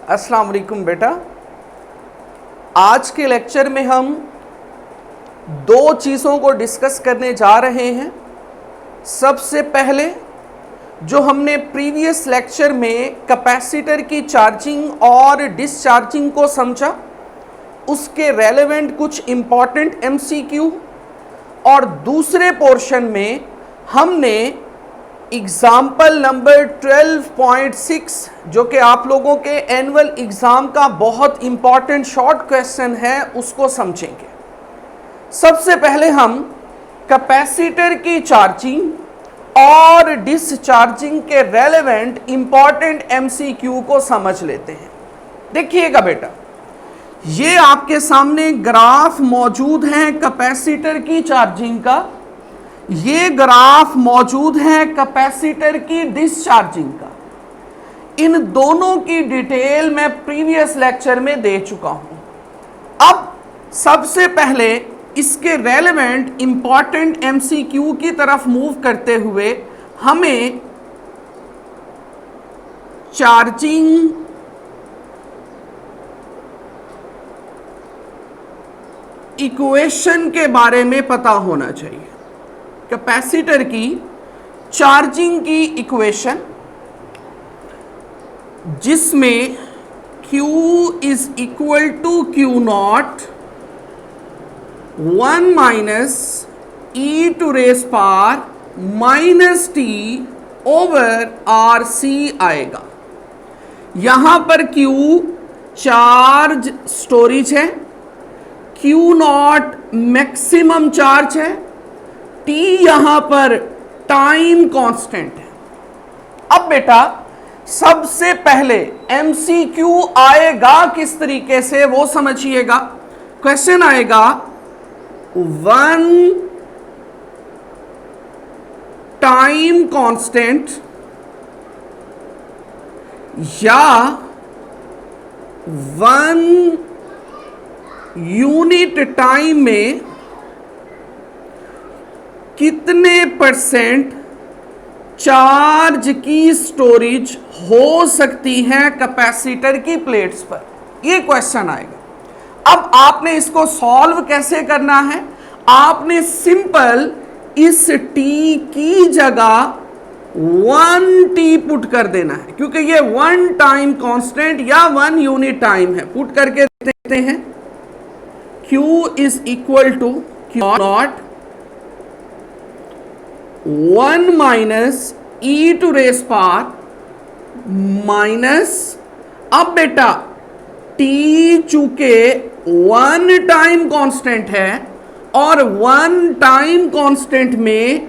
अस्सलाम वालेकुम बेटा। आज के लेक्चर में हम दो चीज़ों को डिस्कस करने जा रहे हैं। सबसे पहले जो हमने प्रीवियस लेक्चर में कैपेसिटर की चार्जिंग और डिस्चार्जिंग को समझा, उसके रेलेवेंट कुछ इम्पॉर्टेंट एमसीक्यू, और दूसरे पोर्शन में हमने एग्जाम्पल नंबर 12.6 जो कि आप लोगों के एनुअल एग्ज़ाम का बहुत इम्पॉर्टेंट शॉर्ट क्वेश्चन है, उसको समझेंगे। सबसे पहले हम कैपेसिटर की चार्जिंग और डिस्चार्जिंग के रेलेवेंट इम्पॉर्टेंट एमसीक्यू को समझ लेते हैं। देखिएगा बेटा, ये आपके सामने ग्राफ मौजूद है कैपेसिटर की चार्जिंग का, ये ग्राफ मौजूद है कैपेसिटर की डिस्चार्जिंग का। इन दोनों की डिटेल मैं प्रीवियस लेक्चर में दे चुका हूं। अब सबसे पहले इसके रेलेवेंट इंपॉर्टेंट एमसीक्यू की तरफ मूव करते हुए हमें चार्जिंग इक्वेशन के बारे में पता होना चाहिए। कैपेसिटर की चार्जिंग की इक्वेशन, जिसमें Q is equal to Q naught 1 minus e to raise power minus t over RC आएगा। यहां पर Q चार्ज स्टोरेज है, Q नॉट मैक्सिमम चार्ज है, T यहां पर टाइम कांस्टेंट है। अब बेटा सबसे पहले MCQ आएगा किस तरीके से वो समझिएगा। क्वेश्चन आएगा 1 टाइम कांस्टेंट या 1 यूनिट टाइम में कितने परसेंट चार्ज की स्टोरेज हो सकती है कैपेसिटर की प्लेट्स पर, ये क्वेश्चन आएगा। अब आपने इसको सॉल्व कैसे करना है, आपने सिंपल इस t की जगह 1t पुट कर देना है, क्योंकि ये 1 टाइम कांस्टेंट या 1 यूनिट टाइम है। पुट करके देखते हैं। Q is equal to Q naught 1 minus e to raise power minus, अब बेटा t चूंकि 1 टाइम कांस्टेंट है और 1 टाइम कांस्टेंट में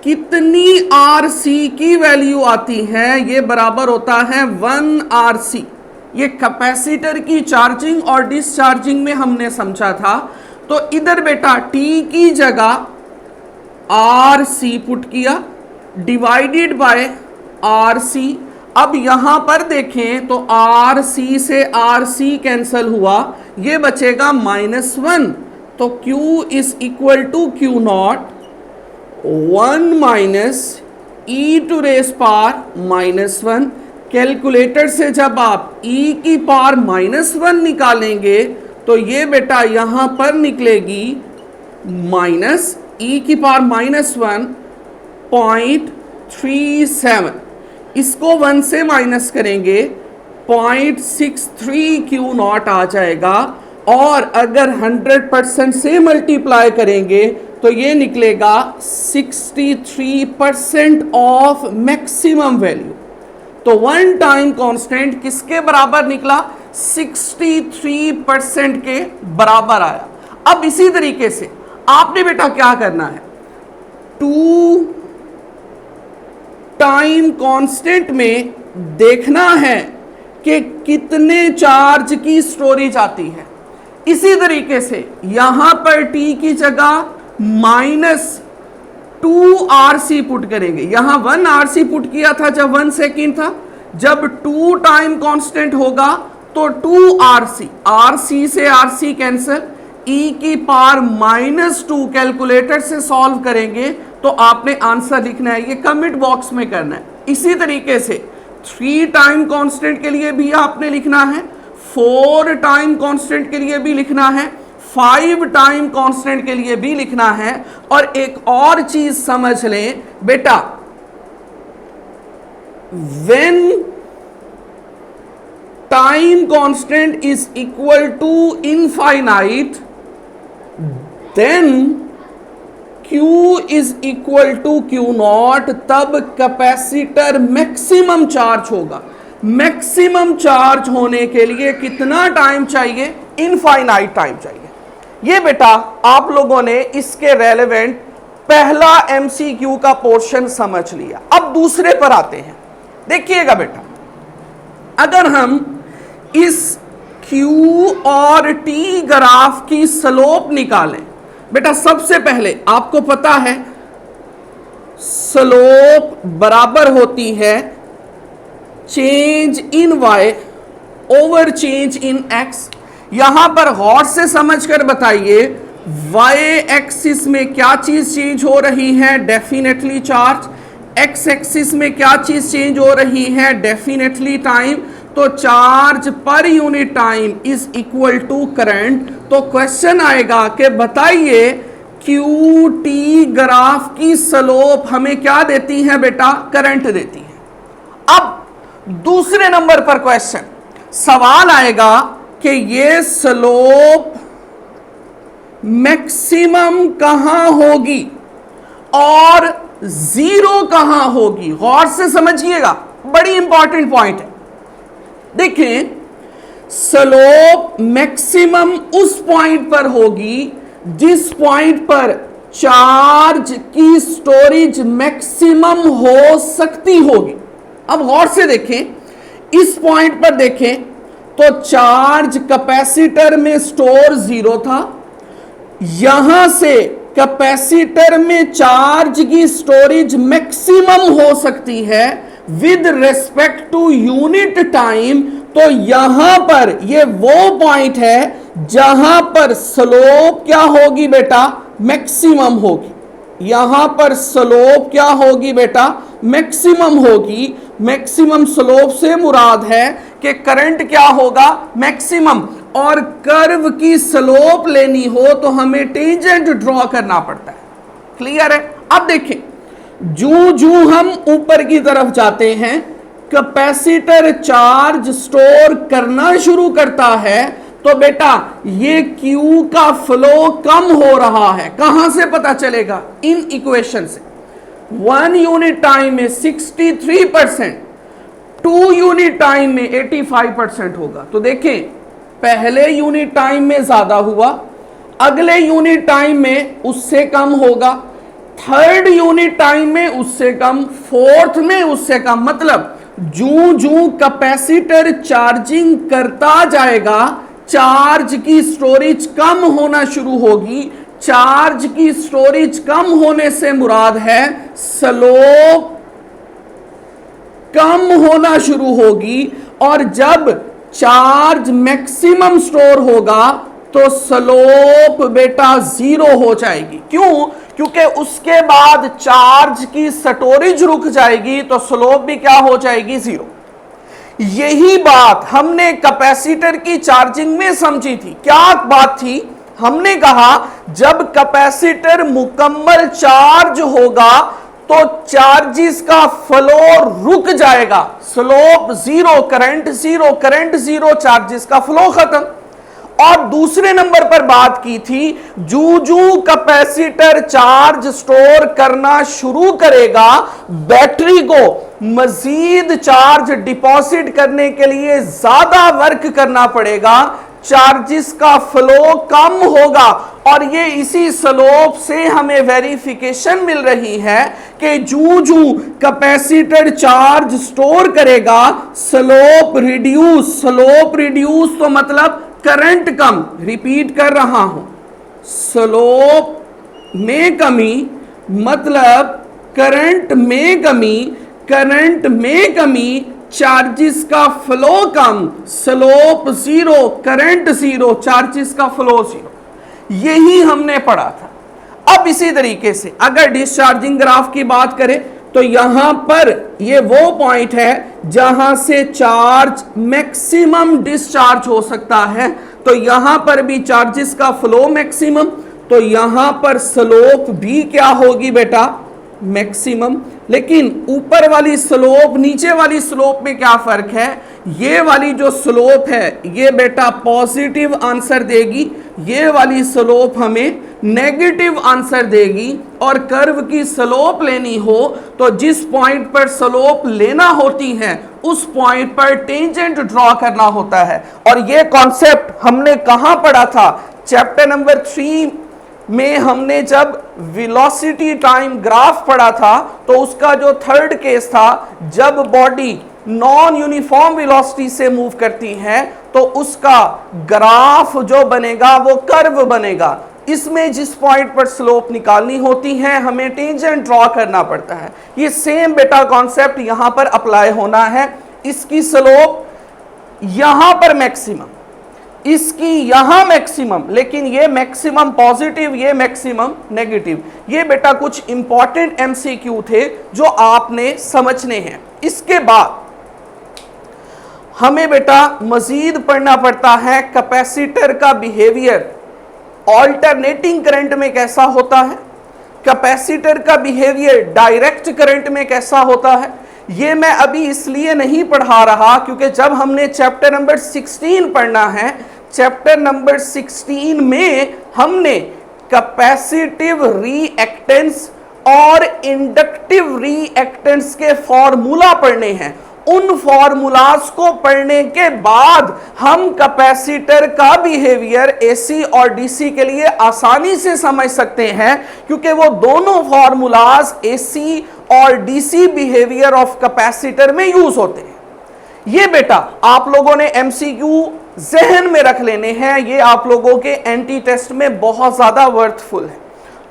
कितनी RC की वैल्यू आती है, ये बराबर होता है 1 RC। ये कैपेसिटर की चार्जिंग और डिस्चार्जिंग में हमने समझा था। तो इधर बेटा t की जगह RC पुट किया डिवाइडेड बाय RC। अब यहां पर देखें तो RC से RC कैंसल हुआ, ये बचेगा -1। तो Q is equal to Q naught 1 minus e to raise power -1। Calculator से जब आप e की पावर -1 निकालेंगे तो ये बेटा यहां पर निकलेगी माइनस e की पावर -1.37। इसको 1 से माइनस करेंगे 0.63 Q नॉट आ जाएगा, और अगर 100% से मल्टीप्लाई करेंगे तो ये निकलेगा 63% ऑफ मैक्सिमम वैल्यू। तो 1 टाइम कांस्टेंट किसके बराबर निकला, 63% के बराबर आया। अब इसी तरीके से आपने बेटा क्या करना है, 2 टाइम कांस्टेंट में देखना है कि कितने चार्ज की स्टोरेज आती है। इसी तरीके से यहां पर t की जगह -2 RC पुट करेंगे। यहां 1 RC पुट किया था जब 1 सेकेंड था, जब 2 टाइम कांस्टेंट होगा तो 2 RC, RC से RC कैंसल, e की पावर -2 कैलकुलेटर से सॉल्व करेंगे तो आपने आंसर लिखना है, ये कमेंट बॉक्स में करना है। इसी तरीके से 3 टाइम कांस्टेंट के लिए भी आपने लिखना है, 4 टाइम कांस्टेंट के लिए भी लिखना है, 5 टाइम कांस्टेंट के लिए भी लिखना है। और एक और चीज समझ लें बेटा, when time constant is equal to infinite, then Q is equal to Q naught, तब कैपेसिटर मैक्सिमम चार्ज होगा। मैक्सिमम चार्ज होने के लिए कितना टाइम चाहिए? इनफाइनाइट टाइम चाहिए। ये बेटा आप लोगों ने इसके रेलेवेंट पहला MCQ का पोर्शन समझ लिया। अब दूसरे पर आते हैं। देखिएगा बेटा, अगर हम इस Q और T ग्राफ की स्लोप निकालें, बेटा सबसे पहले आपको पता है स्लोप बराबर होती है change in y over change in x। यहां पर गौर से समझकर बताइए, y एक्सिस में क्या चीज चेंज हो रही है? Definitely charge. x एक्सिस में क्या चीज चेंज हो रही है? Definitely time. तो चार्ज पर unit time is equal to current. तो क्वेश्चन आएगा कि बताइए क्यू टी ग्राफ की स्लोप हमें क्या देती है बेटा? करंट देती है। अब दूसरे नंबर पर क्वेश्चन सवाल आएगा कि ये स्लोप मैक्सिमम कहां होगी और जीरो कहां होगी? गौर से समझिएगा, बड़ी इंपॉर्टेंट पॉइंट है। देखें, स्लोप मैक्सिमम उस पॉइंट पर होगी जिस पॉइंट पर चार्ज की स्टोरेज मैक्सिमम हो सकती होगी। अब गौर से देखें, इस पॉइंट पर देखें तो चार्ज कैपेसिटर में स्टोर 0 था। यहां से कैपेसिटर में चार्ज की स्टोरेज मैक्सिमम हो सकती है with respect to unit time. तो यहां पर ये वो पॉइंट है जहां पर स्लोप क्या होगी बेटा? मैक्सिमम होगी। यहां पर स्लोप क्या होगी बेटा? मैक्सिमम होगी। मैक्सिमम स्लोप से मुराद है कि करंट क्या होगा? मैक्सिमम। और कर्व की स्लोप लेनी हो तो हमें टेंजेंट ड्रॉ करना पड़ता है। क्लियर है? अब देखें, जूं हम ऊपर की तरफ जाते हैं, कैपेसिटर चार्ज स्टोर करना शुरू करता है तो बेटा ये Q का फ्लो कम हो रहा है। कहां से पता चलेगा? इन इक्वेशन से। 1 यूनिट टाइम में 63%, 2 यूनिट टाइम में 85% होगा। तो देखें, पहले यूनिट टाइम में ज्यादा हुआ, अगले यूनिट टाइम में उससे कम होगा, थर्ड यूनिट टाइम में उससे कम, फोर्थ में उससे कम। मतलब जूं जूं कैपेसिटर चार्जिंग करता जाएगा, चार्ज की स्टोरेज कम होना शुरू होगी। चार्ज की स्टोरेज कम होने से मुराद है स्लोप कम होना शुरू होगी। और जब चार्ज मैक्सिमम स्टोर होगा तो स्लोप बेटा 0 हो जाएगी। क्यों? क्योंकि उसके बाद चार्ज की स्टोरेज रुक जाएगी तो स्लोप भी क्या हो जाएगी? 0। यही बात हमने कैपेसिटर की चार्जिंग में समझी थी। क्या बात थी? हमने कहा जब कैपेसिटर मुकम्मल चार्ज होगा तो चार्जेस का फ्लो रुक जाएगा, स्लोप 0, करंट 0, करंट 0, चार्जेस का फ्लो खत्म। और दूसरे नंबर पर बात की थी, जूं कैपेसिटर चार्ज स्टोर करना शुरू करेगा, बैटरी को मजीद चार्ज डिपॉजिट करने के लिए ज्यादा वर्क करना पड़ेगा, चार्जेस का फ्लो कम होगा। और ये इसी स्लोप से हमें वेरिफिकेशन मिल रही है कि जूं कैपेसिटर चार्ज स्टोर करेगा, स्लोप रिड्यूस। स्लोप रिड्यूस तो मतलब करंट कम। रिपीट कर रहा हूं, स्लोप में कमी मतलब करंट में कमी, करंट में कमी, चार्जेस का फ्लो कम, स्लोप 0, करंट 0, चार्जेस का फ्लो 0। यही हमने पढ़ा था। अब इसी तरीके से अगर डिस्चार्जिंग ग्राफ की बात करें तो यहां पर ये वो पॉइंट है जहां से चार्ज मैक्सिमम डिस्चार्ज हो सकता है। तो यहां पर भी चार्जेस का फ्लो मैक्सिमम, तो यहां पर स्लोप भी क्या होगी बेटा, मैक्सिमम। लेकिन ऊपर वाली स्लोप नीचे वाली स्लोप में क्या फर्क है, ये वाली जो स्लोप है ये बेटा पॉजिटिव आंसर देगी, ये वाली स्लोप हमें नेगेटिव आंसर देगी। और कर्व की स्लोप लेनी हो तो जिस पॉइंट पर स्लोप लेना होती है उस पॉइंट पर टेंजेंट ड्रॉ करना होता है। और ये कॉन्सेप्ट हमने कहां पढ़ा था, चैप्टर नंबर 3 में हमने जब वेलोसिटी टाइम ग्राफ पढ़ा था, तो उसका जो थर्ड केस था, जब बॉडी नॉन यूनिफॉर्म वेलोसिटी से मूव करती है तो उसका ग्राफ जो बनेगा वो कर्व बनेगा। इसमें जिस पॉइंट पर स्लोप निकालनी होती है हमें टेंजेंट ड्रॉ करना पड़ता है। ये सेम बेटा कॉन्सेप्ट यहां पर अप्लाई होना है। इसकी स्लोप यहां पर मैक्सिमम, इसकी यहां मैक्सिमम, लेकिन ये मैक्सिमम पॉजिटिव, ये मैक्सिमम नेगेटिव। ये बेटा कुछ इंपॉर्टेंट एमसीक्यू थे जो आपने समझने हैं। इसके बाद हमें बेटा मजीद पढ़ना पड़ता है कैपेसिटर का बिहेवियर ऑल्टरनेटिंग करंट में कैसा होता है, कैपेसिटर का बिहेवियर डायरेक्ट करंट में कैसा होता है। ये मैं अभी इसलिए नहीं पढ़ा रहा क्योंकि जब हमने चैप्टर नंबर 16 पढ़ना है, चैप्टर नंबर 16 में हमने कैपेसिटिव रिएक्टेंस और इंडक्टिव रिएक्टेंस के फॉर्मूला पढ़ने हैं। उन फॉर्मूलाज को पढ़ने के बाद हम कैपेसिटर का बिहेवियर एसी और डीसी के लिए आसानी से समझ सकते हैं, क्योंकि वो दोनों फॉर्मूलाज एसी और डीसी बिहेवियर ऑफ कैपेसिटर में यूज होते हैं। ये बेटा आप लोगों ने एमसीक्यू जहन में रख लेने हैं, ये आप लोगों के एंटी टेस्ट में बहुत ज्यादा वर्थफुल है।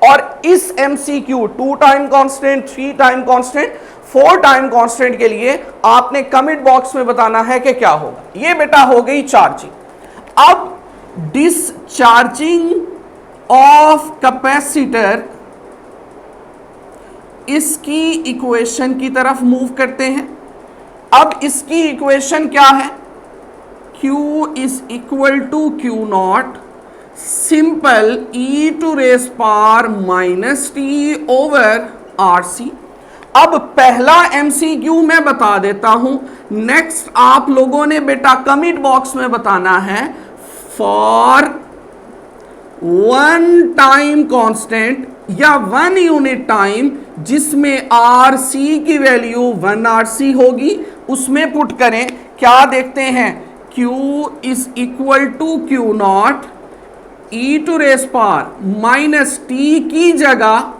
और इस MCQ 2 time constant, 3 time constant, 4 time constant के लिए आपने कमेंट बॉक्स में बताना है कि क्या होगा। ये बेटा हो गई चार्जिंग। अब डिसचार्जिंग ऑफ कैपेसिटर, इसकी इक्वेशन की तरफ मूव करते हैं। अब इसकी इक्वेशन क्या है, Q is equal to Q naught simple e to raise power minus T over RC। अब पहला एमसीक्यू मैं बता देता हूं, नेक्स्ट आप लोगों ने बेटा कमेंट बॉक्स में बताना है फॉर 1 टाइम कांस्टेंट या 1 यूनिट टाइम जिसमें RC की वैल्यू 1 RC होगी, उसमें पुट करें। क्या देखते हैं, Q is equal to Q naught e to raise power minus T की जगह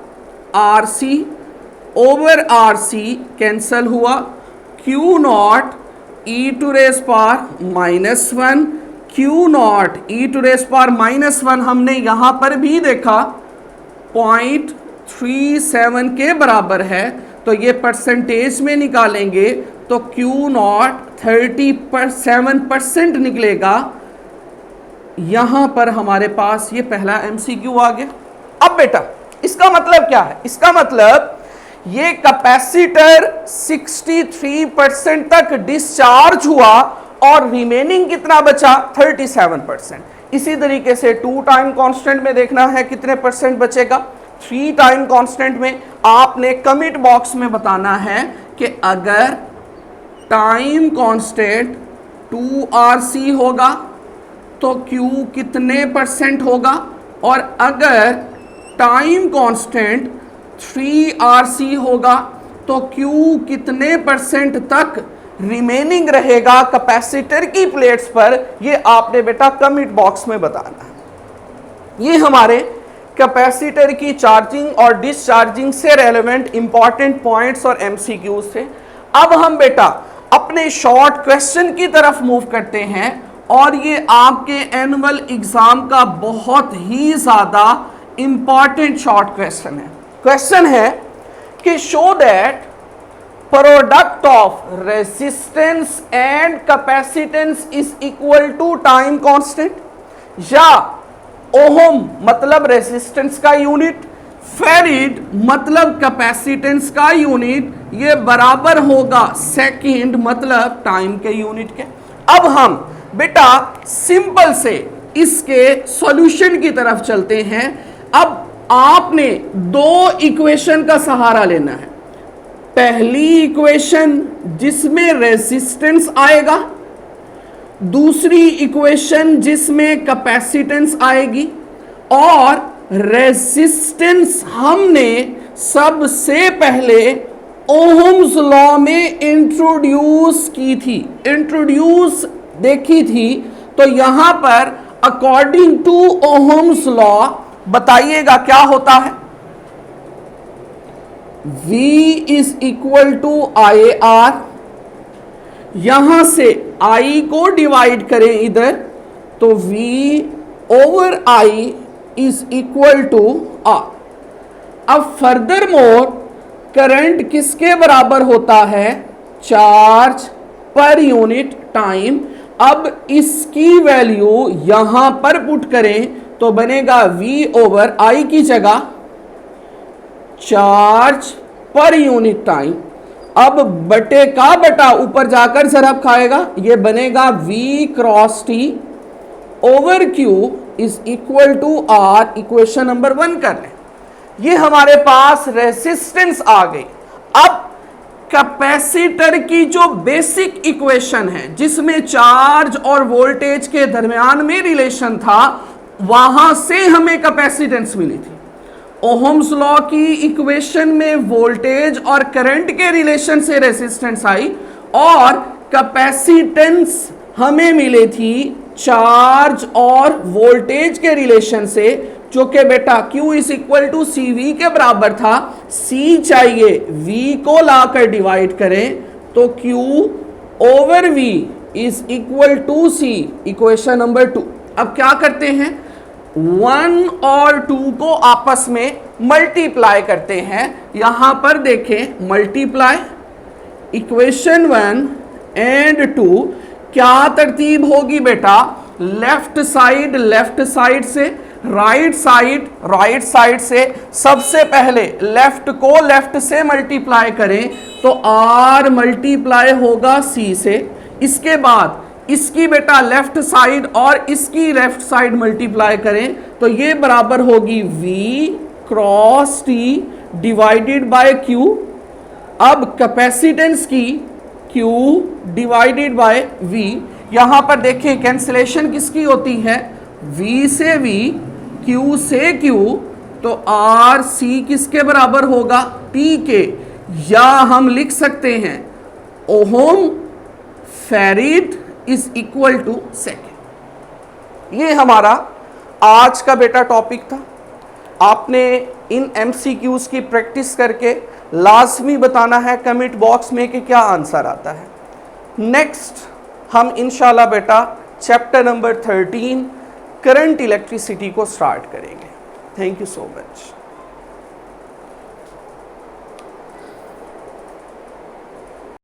RC ओवर RC कैंसल हुआ, Q naught e to raise power minus 1, Q naught e to raise power minus 1 हमने यहां पर भी देखा 0.37 के बराबर है, तो ये परसेंटेज में निकालेंगे तो Q नॉट 37% निकलेगा। यहां पर हमारे पास ये पहला एमसीक्यू आ गया। अब बेटा इसका मतलब क्या है, इसका मतलब ये कैपेसिटर 63% तक डिस्चार्ज हुआ और रिमेनिंग कितना बचा, 37%। इसी तरीके से 2 टाइम कांस्टेंट में देखना है कितने परसेंट बचेगा, 3 टाइम कांस्टेंट में आपने कमेंट बॉक्स में बताना है कि अगर टाइम कांस्टेंट 2 RC होगा तो Q कितने परसेंट होगा, और अगर टाइम कांस्टेंट 3 RC होगा तो Q कितने परसेंट तक रिमेनिंग रहेगा कैपेसिटर की प्लेट्स पर, ये आपने बेटा कमेंट बॉक्स में बताना है। ये हमारे कैपेसिटर की चार्जिंग और डिस्चार्जिंग से रेलेवेंट इंपॉर्टेंट पॉइंट्स और एमसीक्यूज थे। अब हम बेटा अपने शॉर्ट क्वेश्चन की तरफ मूव करते हैं, और ये आपके एनुअल एग्जाम का बहुत ही ज्यादा इंपॉर्टेंट शॉर्ट क्वेश्चन है। क्वेश्चन है कि show that product of resistance and capacitance is equal to time constant, या ओहम मतलब रेजिस्टेंस का यूनिट, फेरिड मतलब कैपेसिटेंस का यूनिट, ये बराबर होगा सेकंड, मतलब टाइम के यूनिट के। अब हम बेटा सिंपल से इसके सॉल्यूशन की तरफ चलते हैं। अब आपने दो इक्वेशन का सहारा लेना है। पहली इक्वेशन जिसमें रेजिस्टेंस आएगा, दूसरी इक्वेशन जिसमें कैपेसिटेंस आएगी। और रेजिस्टेंस हमने सबसे पहले ओहम्स लॉ में इंट्रोड्यूस की थी, इंट्रोड्यूस देखी थी। तो यहां पर अकॉर्डिंग टू ओहम्स लॉ बताइएगा क्या होता है। V is equal to I R, यहां से I को डिवाइड करें इधर, तो V over I is equal to R। अब फर्दर मोर करंट किसके बराबर होता है, चार्ज पर यूनिट टाइम। अब इसकी वैल्यू यहां पर पुट करें तो बनेगा V ओवर I की जगह चार्ज पर यूनिट टाइम। अब बटे का बटा ऊपर जाकर ज़रब खाएगा, ये बनेगा V cross T over Q is equal to R। Equation number 1 कर लें। ये हमारे पास रेजिस्टेंस आ गई। अब कैपेसिटर की जो बेसिक इक्वेशन है जिसमें चार्ज और वोल्टेज के दरमियान में रिलेशन था, वहां से हमें कैपेसिटेंस मिली थी। ओहम्स लॉ की इक्वेशन में वोल्टेज और करंट के रिलेशन से रेजिस्टेंस आई, और कैपेसिटेंस हमें मिली थी चार्ज और वोल्टेज के रिलेशन से, जो कि बेटा Q is equal to C V के बराबर था। C चाहिए, V को लाकर डिवाइड करें तो Q over V is equal to C। Equation number 2। अब क्या करते हैं, 1 और 2 को आपस में मल्टीप्लाई करते हैं। यहां पर देखें मल्टीप्लाई इक्वेशन 1 एंड 2। क्या तरतीब होगी बेटा, लेफ्ट साइड से, राइट साइड से। सबसे पहले लेफ्ट को लेफ्ट से मल्टीप्लाई करें तो R मल्टीप्लाई होगा C से। इसके बाद इसकी बेटा लेफ्ट साइड और इसकी लेफ्ट साइड मल्टीप्लाई करें तो ये बराबर होगी V cross T divided by Q। अब कैपेसिटेंस की Q डिवाइडेड बाय V। यहां पर देखें कैंसिलेशन किसकी होती है, V से V, Q से Q, तो R C किसके बराबर होगा, T के। या हम लिख सकते हैं ohm farad is equal to second. ये हमारा आज का बेटा टॉपिक था। आपने इन MCQs की प्रैक्टिस करके लाजमी बताना है कमेंट बॉक्स में कि क्या आंसर आता है। नेक्स्ट हम इंशाल्लाह बेटा चैप्टर नंबर 13 करंट इलेक्ट्रिसिटी को स्टार्ट करेंगे। Thank you so much.